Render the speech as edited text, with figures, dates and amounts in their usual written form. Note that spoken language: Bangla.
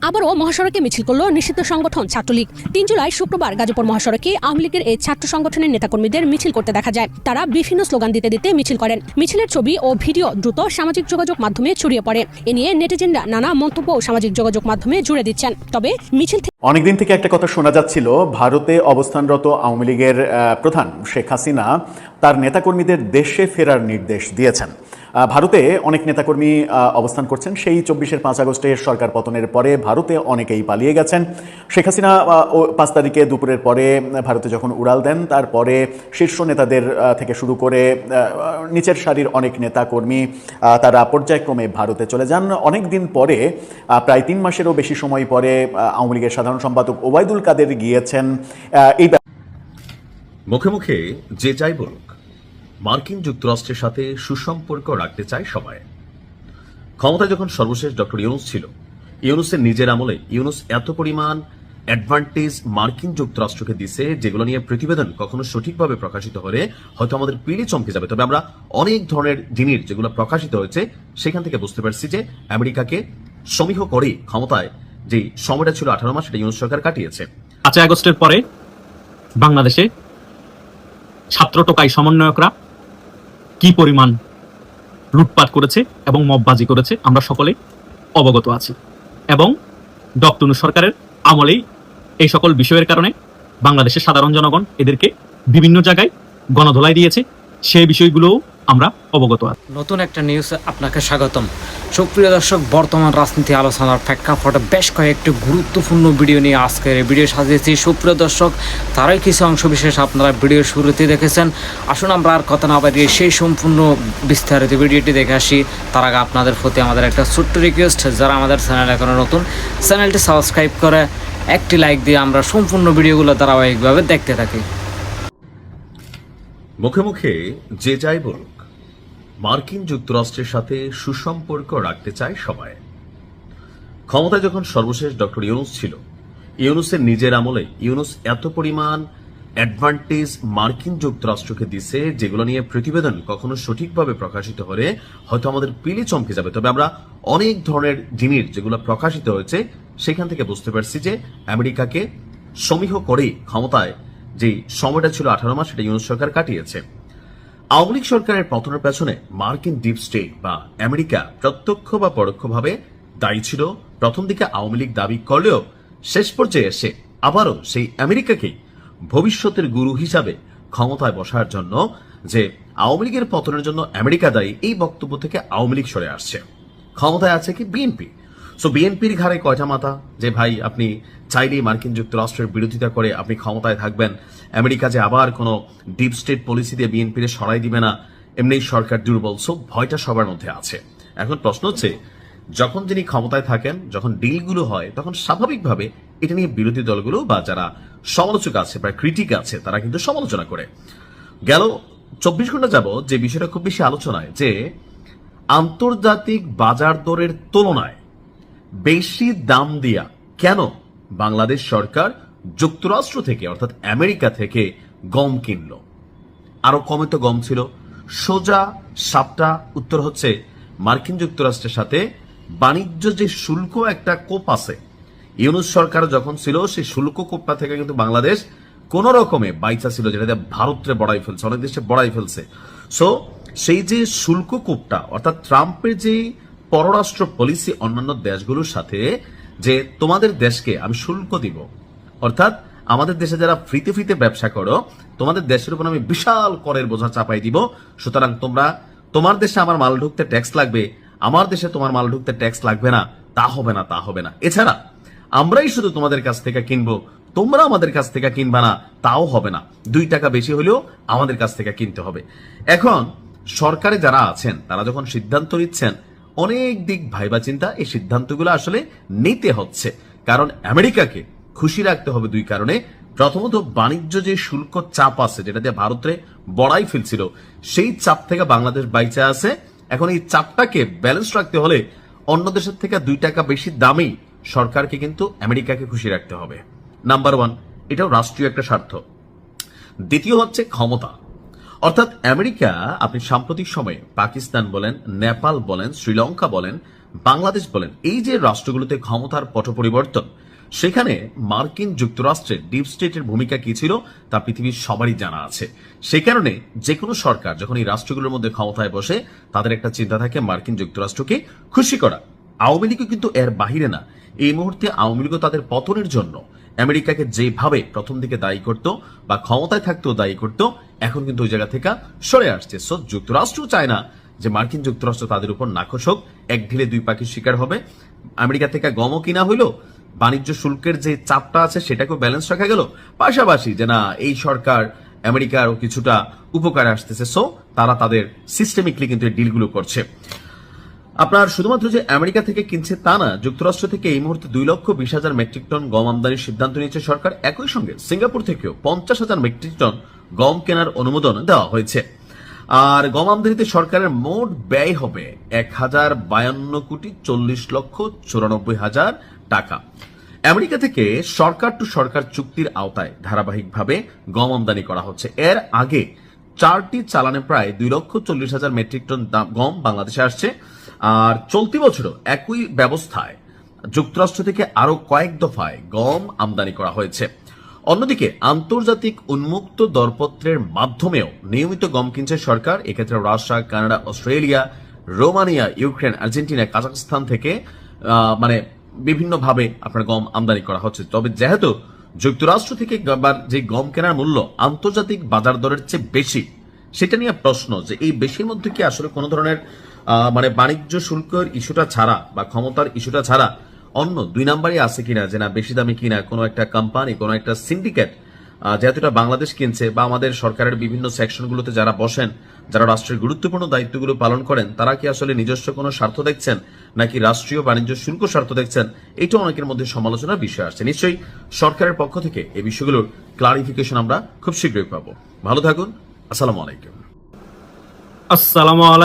আবারও মহাসড়কে মিছিল করল নিষিদ্ধ সংগঠন ছাত্রলীগ। ৩ জুলাই শুক্রবার গাজীপুর মহাসড়কে আওয়ামী লীগের এই ছাত্র সংগঠনের নেতাকর্মীদের মিছিল করতে দেখা যায়। তারা বিভিন্ন স্লোগান দিতে দিতে মিছিল করেন। মিছিলের ছবি ও ভিডিও দ্রুত সামাজিক যোগাযোগ মাধ্যমে ছড়িয়ে পড়ে। এ নিয়ে নেটিজেনরা নানা মন্তব্য সামাজিক যোগাযোগ মাধ্যমে জুড়ে দিচ্ছেন। তবে মিছিল অনেকদিন থেকে একটা কথা শোনা যাচ্ছিল, ভারতে অবস্থানরত আওয়ামী লীগের প্রধান শেখ হাসিনা তার নেতাকর্মীদের দেশে ফেরার নির্দেশ দিয়েছেন। ভারতে অনেক নেতাকর্মী অবস্থান করছেন। সেই ২৪ আগস্টের সরকার পতনের পরে ভারতে অনেকেই পালিয়ে গেছেন। শেখ হাসিনা ৫ তারিখে দুপুরের পরে ভারতে যখন উড়াল দেন, তারপরে শীর্ষ নেতাদের থেকে শুরু করে নিচের সারির অনেক নেতাকর্মী তারা পর্যায়ক্রমে ভারতে চলে যান। অনেক দিন পরে, প্রায় ৩ মাসেরও বেশি সময় পরে, আওয়ামী লীগের সাধারণ সম্পাদক ওবায়দুল কাদের গিয়েছেন। এই মুখে মুখে যে যাই বলুক, মার্কিন যুক্তরাষ্ট্রের সাথে সুসম্পর্ক রাখতে চায় সবাই। ক্ষমতায় যখন সর্বশেষ ডক্টর ইউনুস ছিল, ইউনুসের নিজের আমলে ইউনুস এত পরিমাণ অ্যাডভান্টেজ মার্কিন যুক্তরাষ্ট্রকে দিছে, যেগুলো নিয়ে প্রতিবেদন কখনো সঠিকভাবে প্রকাশিত হলে হয়তো আমাদের পিড়ি চমকে যাবে। তবে আমরা অনেক ধরনের জিনিস যেগুলো প্রকাশিত হয়েছে সেখান থেকে বুঝতে পারছি যে আমেরিকাকে সমীহ করে ক্ষমতায় যে সময়টা ছিল 18 মাস, সেটা ইউনুস সরকার কাটিয়েছে। 5 আগস্টের পরে বাংলাদেশে ছাত্র টোকাই সমন্বয়করা কি পরিমাণ লুটপাট করেছে এবং মববাজি করেছে আমরা সকলে অবগত আছি। এবং ডক্টর ইউনূস সরকারের আমলেই এই সকল বিষয়ের কারণে বাংলাদেশের সাধারণ জনগণ এদেরকে বিভিন্ন জায়গায় গণধোলাই দিয়েছে। সেই বিষয়গুলোও আমরা অবগত আছি। নতুন একটা নিউজ আপনাকে স্বাগতম। সুপ্রিয় দর্শক, বর্তমান রাজনীতি আলোচনার প্রেক্ষাপটে বেশ কয়েকটি গুরুত্বপূর্ণ ভিডিও নিয়ে আজকের এই ভিডিও সাজিয়েছি। সুপ্রিয় দর্শক, তারই কিছু অংশ বিশেষ আপনারা ভিডিওর শুরুতে দেখেছেন। আসুন আমরা আর কথা না বাড়িয়ে সেই সম্পূর্ণ বিস্তারিত ভিডিওটি দেখে আসি। তার আগে আপনাদের প্রতি আমাদের একটা ছোট্ট রিকোয়েস্ট, যারা আমাদের চ্যানেল এখনো নতুন, চ্যানেলটি সাবস্ক্রাইব করে একটি লাইক দিয়ে আমরা সম্পূর্ণ ভিডিওগুলো ধারাবাহিকভাবে দেখতে থাকি। মুখে মুখে যে যাই বলুক, মার্কিন যুক্তরাষ্ট্রের সাথে সুসম্পর্ক রাখতে চায় সবাই। ক্ষমতায় যখন সর্বশেষ ডক্টর ইউনুস ছিল, ইউনুসের নিজের আমলে ইউনুস এত পরিমাণ অ্যাডভান্টেজ মার্কিন যুক্তরাষ্ট্রকে দিছে, যেগুলো নিয়ে প্রতিবেদন কখনো সঠিকভাবে প্রকাশিত হলে হয়তো আমাদের পিলি চমকে যাবে। তবে আমরা অনেক ধরনের জিনিস যেগুলো প্রকাশিত হয়েছে সেখান থেকে বুঝতে পারছি যে আমেরিকাকে সমীহ করে ক্ষমতায় যে সময়টা ছিল 18 মাস, সেটা ইউনুস সরকার কাটিয়েছে। আওয়ামী লীগ সরকারের পতনের পেছনে মার্কিন ডিপ স্টেট বা আমেরিকা প্রত্যক্ষ বা পরোক্ষভাবে দায়ী ছিল। প্রথম দিকে আওয়ামী লীগ দাবি করলেও শেষ পর্যায়ে এসে আবারও সেই আমেরিকাকে ভবিষ্যতের গুরু হিসাবে ক্ষমতায় বসার জন্য যে আওয়ামী লীগের পতনের জন্য আমেরিকা দায়ী, এই বক্তব্য থেকে আওয়ামী লীগ সরে আসছে। ক্ষমতায় আছে কি বিএনপি। সো বিএনপির ঘাড়ে কয়টা মাথা যে ভাই আপনি চাইলেই মার্কিন যুক্তরাষ্ট্রের বিরোধিতা করে আপনি ক্ষমতায় থাকবেন, আমেরিকা যে আবার কোনো ডিপ স্টেট পলিসি দিয়ে বিএনপির সরাই দিবে না, এমনি সরকার দুর্বল। সো ভয়টা সবার মধ্যে আছে। এখন প্রশ্ন হচ্ছে, যখন যিনি ক্ষমতায় থাকেন, যখন ডিলগুলো হয়, তখন স্বাভাবিকভাবে এটা নিয়ে বিরোধী দলগুলো বা যারা সমালোচক আছে বা ক্রিটিক আছে তারা কিন্তু সমালোচনা করে। গেল 24 ঘন্টা যাবত যে বিষয়টা খুব বেশি আলোচনায়, যে আন্তর্জাতিক বাজার দরের তুলনায় বেশি দাম দিয়া কেন বাংলাদেশ সরকার যুক্তরাষ্ট্র থেকে অর্থাৎ আমেরিকা থেকে গম কিনল। আরো কমে তো গম ছিল। সোজা সাপটা উত্তর হচ্ছে, মার্কিন যুক্তরাষ্ট্রের সাথে বাণিজ্য যে শুল্ক একটা কোপ আছে, ইউনুস সরকার যখন ছিল সেই শুল্ক কোপটা থেকে কিন্তু বাংলাদেশ কোন রকমে বাইচা ছিল, যেটা ভারতরে বড়াই ফেলছে, অনেক দেশে বড়াই ফেলছে। সো সেই যে শুল্ক কোপটা, অর্থাৎ ট্রাম্পের যে পররাষ্ট্র পলিসি অন্যান্য দেশগুলোর সাথে, যে তোমাদের দেশকে আমি শুল্ক দিব, অর্থাৎ আমাদের দেশে যারা ফ্রিতে ফ্রিতে ব্যবসা করো, তোমাদের দেশের উপর আমি বিশাল করের বোঝা চাপাই দিব। সুতরাং তোমরা, তোমার দেশে আমার মাল ঢুকতে ট্যাক্স লাগবে, আমার দেশে তোমার মাল ঢুকতে ট্যাক্স লাগবে না, তা হবে না, তা হবে না। এছাড়া আমরাই শুধু তোমাদের কাছ থেকে কিনবো, তোমরা আমাদের কাছ থেকে কিনবা না, তাও হবে না। 2 টাকা বেশি হলেও আমাদের কাছ থেকে কিনতে হবে। এখন সরকারে যারা আছেন তারা যখন সিদ্ধান্ত নিচ্ছেন, অনেক দিক ভাইবা চিন্তা এই সিদ্ধান্তগুলো আসলে নিতে হচ্ছে। কারণ আমেরিকাকে খুশি রাখতে হবে 2 কারণে। প্রথমত, বাণিজ্য যে শুল্ক চাপ আছে, যেটা দিয়ে ভারতে বড়াই ফেলছিল, সেই চাপ থেকে বাংলাদেশ বাইচা আছে। এখন এই চাপটাকে ব্যালেন্স রাখতে হলে অন্য দেশের থেকে 2 টাকা বেশি দামেই সরকারকে কিন্তু আমেরিকাকে খুশি রাখতে হবে। নাম্বার 1, এটাও রাষ্ট্রীয় একটা স্বার্থ। দ্বিতীয় হচ্ছে ক্ষমতা, অর্থাৎ আমেরিকা আপনি সাম্প্রতিক সময়ে পাকিস্তান বলেন, নেপাল বলেন, শ্রীলঙ্কা বলেন, বাংলাদেশ বলেন, এই যে রাষ্ট্রগুলোতে ক্ষমতার পট পরিবর্তন, সেখানে মার্কিন যুক্তরাষ্ট্রের ডিপ স্টেটের ভূমিকা কি ছিল তা পৃথিবীর সবারই জানা আছে। সেই কারণে যে কোনো সরকার যখন এই রাষ্ট্রগুলোর মধ্যে ক্ষমতায় বসে, তাদের একটা চিন্তা থাকে মার্কিন যুক্তরাষ্ট্রকে খুশি করা। আওয়ামী লীগও কিন্তু এর বাহিরে না। এই মুহূর্তে আওয়ামী লীগও তাদের পতনের জন্য আমেরিকাকে যেভাবে প্রথম দিকে দায়ী করত বা ক্ষমতায় থাকতেও দায়ী করত, এখন কিন্তু ওই জায়গা থেকে সরে আসছে। সো যুক্তরাষ্ট্র চায় না যে মার্কিন যুক্তরাষ্ট্র তাদের উপর নাখোশ হোক, এক ঢিলে দুই পাখির শিকার হবে। আমেরিকা থেকে গমও কিনা হইলো, বাণিজ্য শুল্কের যে চাপটা আছে সেটাকেও ব্যালেন্স রাখা গেল, পাশাপাশি যে না এই সরকার আমেরিকারও কিছুটা উপকার আসতেছে। সো তারা তাদের সিস্টেমিকলি কিন্তু এই ডিলগুলো করছে। আপনার শুধুমাত্র যে আমেরিকা থেকে কিনছে তা না, যুক্তরাষ্ট্র থেকে এই মুহূর্তে 2,20,000 মেট্রিক টন গম আমদানির সিদ্ধান্ত নিয়েছে সরকার। একই সঙ্গে সিঙ্গাপুর থেকেও 50,000 মেট্রিক টন গম কেনার অনুমোদন দেওয়া হয়েছে। আর গম আমদানিতে সরকারের মোট ব্যয় হবে 1,052,40,94,000 টাকা। আমেরিকা থেকে সরকার টু সরকার চুক্তির আওতায় ধারাবাহিকভাবে গম আমদানি করা হচ্ছে। এর আগে 4টি চালানে প্রায় 2,40,000 মেট্রিক টন গম বাংলাদেশে আসছে। আর চলতি বছরও একই ব্যবস্থায় যুক্তরাষ্ট্র থেকে আরো কয়েক দফায় গম আমদানি করা হয়েছে। অন্যদিকে আন্তর্জাতিক উন্মুক্ত দরপত্রের মাধ্যমেও নিয়মিত গম কিনছে সরকার। এক্ষেত্রে Russia, Canada, Australia, Romania, Ukraine, Argentina, Kazakhstan থেকে মানে বিভিন্নভাবে আপনার গম আমদানি করা হচ্ছে। তবে যেহেতু যুক্তরাষ্ট্র থেকে যে গম কেনার মূল্য আন্তর্জাতিক বাজার দরের চেয়ে বেশি, সেটা নিয়ে প্রশ্ন যে এই বেশির মধ্যে কি আসলে কোনো ধরনের মানে বাণিজ্য শুল্কের ইস্যুটা ছাড়া বা ক্ষমতার ইস্যুটা ছাড়া অন্য দুই নাম্বারই আছে কিনা, যে না বেশি দামে কিনা কোনো একটা কোম্পানি, কোনো একটা সিন্ডিকেট যেহেতু এটা বাংলাদেশ কিনছে, বা আমাদের সরকারের বিভিন্ন সেকশনগুলোতে যারা বসেন, যারা রাষ্ট্রের গুরুত্বপূর্ণ দায়িত্বগুলো পালন করেন, তারা কি আসলে নিজস্ব কোনো স্বার্থ দেখছেন নাকি রাষ্ট্রীয় বাণিজ্য শুল্ক স্বার্থ দেখছেন, এটা অনেকের মধ্যে সমালোচনার বিষয় আসছে। নিশ্চয়ই সরকারের পক্ষ থেকে এই বিষয়গুলোর ক্লারিফিকেশন আমরা খুব শীঘ্রই পাবো। ভালো থাকুন। আসসালামু আলাইকুম। আসসালামু আলাইকুম।